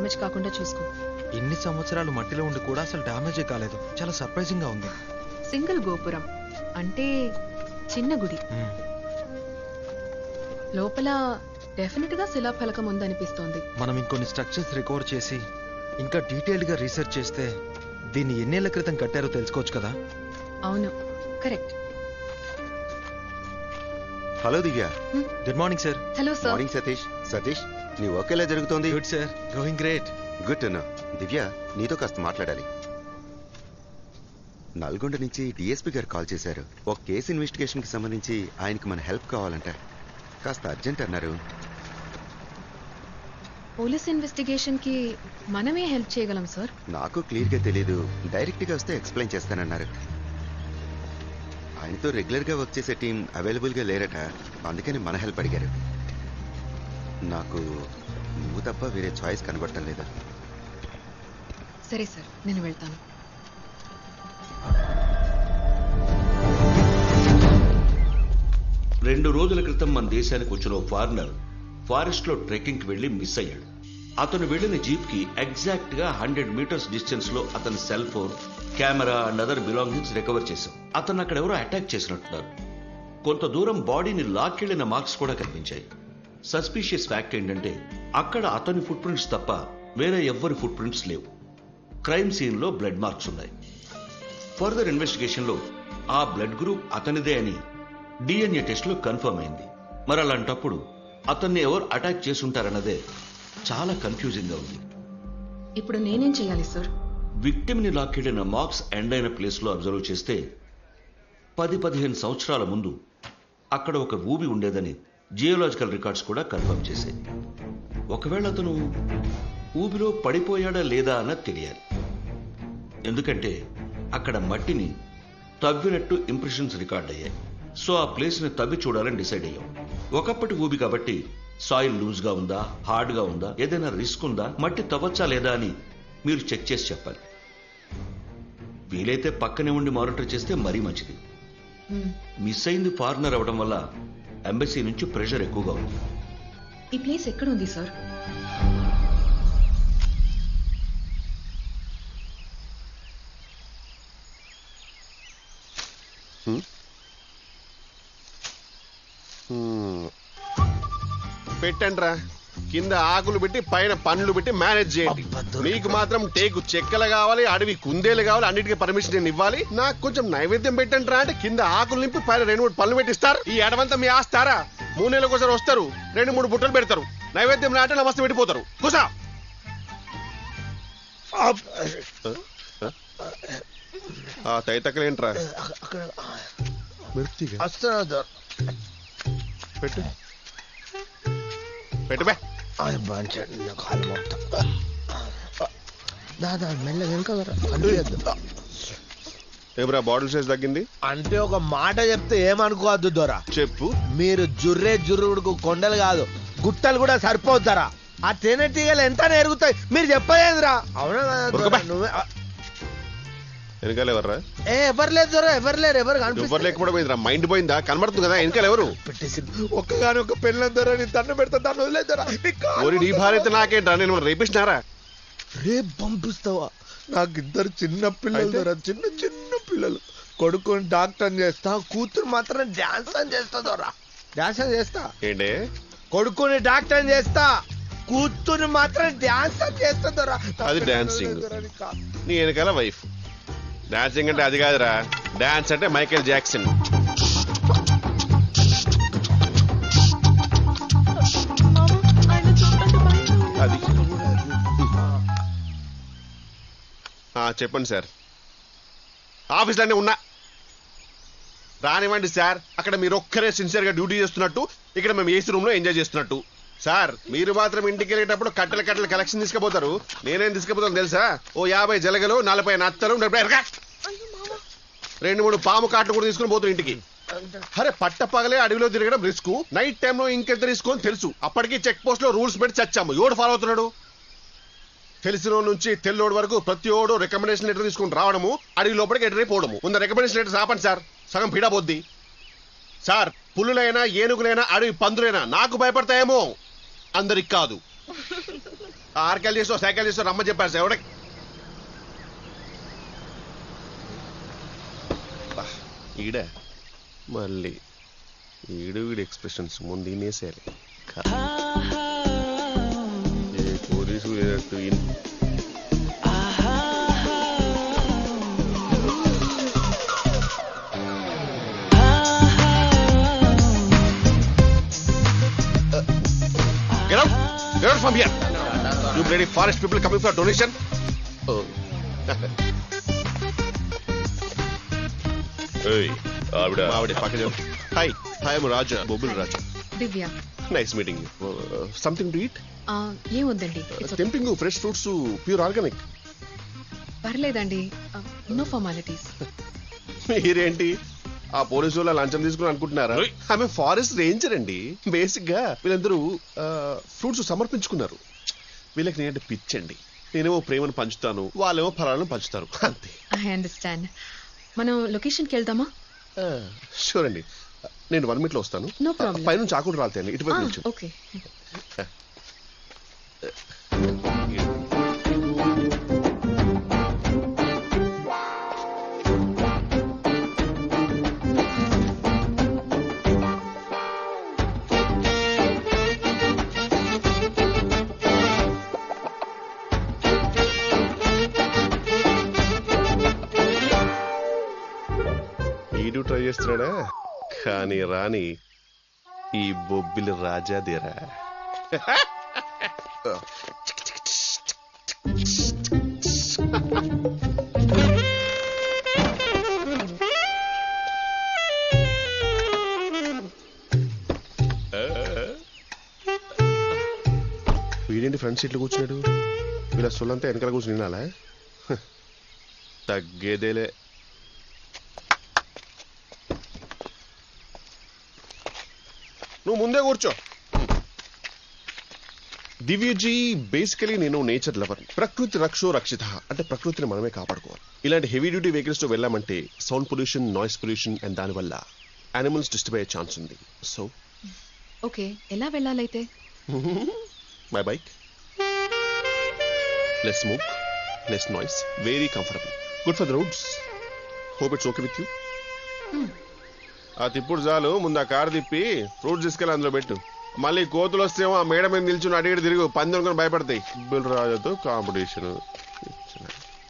Damage కాకుండా చూసుకో. ఇన్ని సంవత్సరాలు మట్టిలో ఉండి కూడా అసలు డ్యామేజే కాలేదు. చాలా సర్ప్రైజింగ్ గా ఉంది. సింగిల్ గోపురం అంటే చిన్న గుడి. లోపల డెఫినెట్ గా శిలాఫలకం ఉందనిపిస్తోంది. మనం ఇంకొన్ని స్ట్రక్చర్స్ రికవర్ చేసి ఇంకా డీటెయిల్డ్ గా రీసెర్చ్ చేస్తే దీన్ని ఎన్నేళ్ల క్రితం కట్టారో తెలుసుకోవచ్చు కదా. అవును, correct. Hello Divya. Good morning sir. Hello sir. Morning Satish. Satish, నీ వర్క్ ఎలా జరుగుతోంది? Good sir, going great. Good to know. Divya, నీతో కాస్త మాట్లాడాలి. నల్గొండ నుంచి డిఎస్పీ గారు కాల్ చేశారు. ఒక కేసు ఇన్వెస్టిగేషన్ కి సంబంధించి ఆయనకి మన హెల్ప్ కావాలంట. కాస్త అర్జెంట్ అన్నారు. పోలీస్ ఇన్వెస్టిగేషన్ కి మనమే హెల్ప్ చేయగలం సార్. నాకు క్లియర్ గా తెలియదు. డైరెక్ట్ గా వస్తే ఎక్స్ప్లెయిన్ చేస్తానన్నారు. ఆయనతో రెగ్యులర్ గా వర్క్ చేసే టీం అవైలబుల్ గా లేరట. అందుకని మన హెల్ప్ అడిగారు. నాకు నువ్వు తప్ప వేరే చాయిస్ కనబడటం లేదా? సరే సార్, నేను వెళ్తాను. రెండు రోజుల క్రితం మన దేశానికి వచ్చిన ఓ ఫారినర్ ఫారెస్ట్ లో ట్రెక్కింగ్ కి వెళ్లి మిస్ అయ్యాడు. అతను వెళ్లిన జీప్ కి ఎగ్జాక్ట్ గా 100 మీటర్స్ డిస్టెన్స్ లో అతని cell phone, camera and other belongings recover చేశాం. అతను అక్కడ ఎవరో అటాక్ చేసినట్టున్నారు. కొంత దూరం బాడీని లాక్కెళ్లిన మార్క్స్ కూడా కనిపించాయి. సస్పీషియస్ ఫ్యాక్ట్ ఏంటంటే అక్కడ అతని ఫుట్ ప్రింట్స్ తప్ప వేరే ఎవ్వరి ఫుట్ ప్రింట్స్ లేవు. క్రైమ్ సీన్ లో బ్లడ్ మార్క్స్ ఉన్నాయి. ఫర్దర్ ఇన్వెస్టిగేషన్ లో ఆ బ్లడ్ గ్రూప్ అతనిదే అని డిఎన్ఏ టెస్ట్ లో కన్ఫర్మ్ అయింది. మరి అలాంటప్పుడు అతన్ని ఎవరు అటాక్ చేసుంటారన్నదే చాలా కన్ఫ్యూజింగ్ గా ఉంది. ఇప్పుడు నేనేం చేయాలి సార్? విక్టిమ్ ని లాక్కెళ్లిన మార్క్స్ ఎండ్ అయిన ప్లేస్ లో అబ్జర్వ్ చేస్తే 10-15 సంవత్సరాల ముందు అక్కడ ఒక ఊబి ఉండేదని జియోలాజికల్ రికార్డ్స్ కూడా కన్ఫర్మ్ చేశాయి. ఒకవేళ అతను ఊబిలో పడిపోయాడా లేదా అన్నది తెలియాలి. ఎందుకంటే అక్కడ మట్టిని తవ్వినట్టు ఇంప్రెషన్స్ రికార్డ్ అయ్యాయి. సో ఆ ప్లేస్ ని తవ్వి చూడాలని డిసైడ్ అయ్యాం. ఒకప్పటి ఊబి కాబట్టి సాయిల్ లూజ్ గా ఉందా, హార్డ్ గా ఉందా, ఏదైనా రిస్క్ ఉందా, మట్టి తవ్వచ్చా లేదా అని మీరు చెక్ చేసి చెప్పాలి. వీలైతే పక్కనే ఉండి మానిటర్ చేస్తే మరీ మంచిది. మిస్ అయింది ఫారినర్ అవడం వల్ల ఎంబసీ నుంచి ప్రెషర్ ఎక్కువగా ఉంది. ఈ ప్లేస్ ఎక్కడ ఉంది సార్? పెట్టండి రా. కింద ఆకులు పెట్టి పైన పండ్లు పెట్టి మేనేజ్ చేయండి. మీకు మాత్రం టేకు చెక్కలు కావాలి, అడవి కుందేలు కావాలి, అన్నిటికీ పర్మిషన్ నేను ఇవ్వాలి. నాకు కొంచెం నైవేద్యం పెట్టండి రా అంటే కింద ఆకులు నింపి పైన 2-3 పళ్ళు పెట్టిస్తారు. ఈ అడవంతా మీ ఆస్తారా? 3 నెలలకు ఒకసారి వస్తారు, 2-3 బుట్టలు పెడతారు. నైవేద్యం అంటే నమస్తే పెట్టిపోతారు. కుసా తైతక్కలేంట్రా పెట్టు పెట్టు బే. దాదా మెల్లగా వెనక ఏమరా బాటిల్ సైజ్ తగ్గింది అంటే ఒక మాట చెప్తే ఏమనుకోవద్దు దొరా. చెప్పు. మీరు జుర్రుడుకు కొండలు కాదు గుట్టలు కూడా సరిపోతారా? ఆ తేనెటీగలు ఎంత ఎరుగుతాయి మీరు చెప్పలేదురా. అవునా కదా? నువ్వే వెనకాల ఎవర్రా? ఎవరు లేదు దొరా, ఎవరు లేరు. ఎవరు ఎవరు లేకపోవడం మైండ్ పోయిందా? కనబడుతుంది కదా వెనకాల ఎవరు? పెట్టేసి ఒక్కగాని ఒక పెళ్ళం దొరా, నీ దండ పెడతా, దాన్ని వదిలేదరా. నీ భార్య నాకేంట్రా? నేను రేపిస్తున్నారా? రేపు పంపిస్తావా? నాకు 2 చిన్న పిల్లలు దొరా, చిన్న చిన్న పిల్లలు. కొడుకుని డాక్టర్ చేస్తా, కూతురు మాత్రం డాన్స్ అని చేస్తా దొరా. డాన్స్ అని చేస్తా ఏంటే? కొడుకుని డాక్టర్ చేస్తా, కూతురు మాత్రం డాన్స్ అని చేస్తా దొరా. అది డాన్సింగ్. నీ వెనకాల వైఫ్. డాన్సింగ్ అంటే అది కాదురా. డాన్స్ అంటే మైకేల్ జాక్సన్. అది చెప్పండి సార్. ఆఫీస్లోనే ఉన్నా. రానివ్వండి సార్. అక్కడ మీరు ఒక్కరే సిన్సియర్ గా డ్యూటీ చేస్తున్నట్టు, ఇక్కడ మేము ఏసీ రూమ్ లో ఎంజాయ్ చేస్తున్నట్టు. సార్ మీరు మాత్రం ఇంటికి వెళ్ళేటప్పుడు కట్టెల కలెక్షన్ తీసుకుపోతారు. నేనేం తీసుకుపోతాను తెలుసా? ఓ 50 జలగలు, 40 నత్తలు, 2-3 పాము కాట్లు కూడా తీసుకుని పోతారు ఇంటికి. అరే పట్ట పగలే అడవిలో తిరగడం రిస్క్, నైట్ టైంలో ఇంకెంత రిస్క్ అని తెలుసు. అప్పటికి చెక్ పోస్ట్ లో రూల్స్ పెట్టి చచ్చాము. ఎవడు ఫాలో అవుతున్నాడు? తెలిసిన నుంచి తెల్లోడు వరకు ప్రతి ఓడు రికమెండేషన్ లెటర్ తీసుకుని రావడము, అడవి లోపలికి ఎంటర్ అయిపోవడము. ముందు రికమెండేషన్ లెటర్ ఆపండి సార్, సగం పీడా పోద్ది. సార్ పులులైనా ఏనుగులైనా అడవి పందులైనా నాకు భయపడతాయేమో, అందరికి కాదు. ఆర్కెల్ చేసో సైకిల్ చేసో రమ్మ చెప్పారు సార్ ఎవడ ఈడ మళ్ళీ ఈడు వీడి ఎక్స్ప్రెషన్స్ ముందు ఈనేసేయాలి police Get out! Get out from here! You bloody forest people coming for a donation? Oh. Hey, ఆవిడ పక్కన. Hi, I am Raja, Bobul Raja. Divya. Nice meeting you. Something to eat? ఏం వద్దండి. Tempting fresh fruits, pure organic. పర్లేదండి. No formalities. మీరేంటి ఆ police వాళ్ళ లంచం తీసుకుని అనుకుంటున్నారా? ఆమె ఫారెస్ట్ రేంజర్ అండి. బేసిక్ గా వీళ్ళందరూ ఫ్రూట్స్ సమర్పించుకున్నారు. వీళ్ళకి నేనంటే పిచ్చండి. నేనేమో ప్రేమను పంచుతాను, వాళ్ళేమో ఫలాలను పంచుతారు, అంతే. I understand. మనం లొకేషన్కి వెళ్దామా? షూర్ అండి. నేను 1 minute లో వస్తాను. No problem. పైనుంచి ఆకులు రాలుతాయండి, ఇటువైపు నుంచి. ఓకే. ట్రై చేస్తున్నాడా కానీ రాని ఈ బొబ్బిలి రాజాదేరా. వీడేంటి ఫ్రంట్ సీట్లో కూర్చున్నాడు? వీళ్ళ సొల్లంతా వెనకాల కూర్చుని వినాలా? తగ్గేదేలే. నువ్వు ముందే కూర్చో. దివ్యజీ, బేసికలీ నేను నేచర్ లవర్. ప్రకృతి రక్షో రక్షిత అంటే ప్రకృతిని మనమే కాపాడుకోవాలి. ఇలాంటి హెవీ డ్యూటీ వెహికల్స్ తో వెళ్ళామంటే sound pollution, noise pollution and దానివల్ల యానిమల్స్ డిస్టర్బ్ అయ్యే ఛాన్స్ ఉంది. సో ఓకే, ఎలా వెళ్ళాలైతే? My bike. Less smoke, less noise, very comfortable, good for the roads. Hope it's okay with you. ఆ తిప్పుడు చాలు, ముందు ఆ కారు తిప్పి ఫ్రూట్స్ తీసుకెళ్ళి అందులో పెట్టు. మళ్ళీ కోతులు వస్తేమో ఆ మేడ మీద నిల్చుని అడిగి తిరుగు, పంది అనుకుని భయపడతాయి. Bill రాజాతో competition.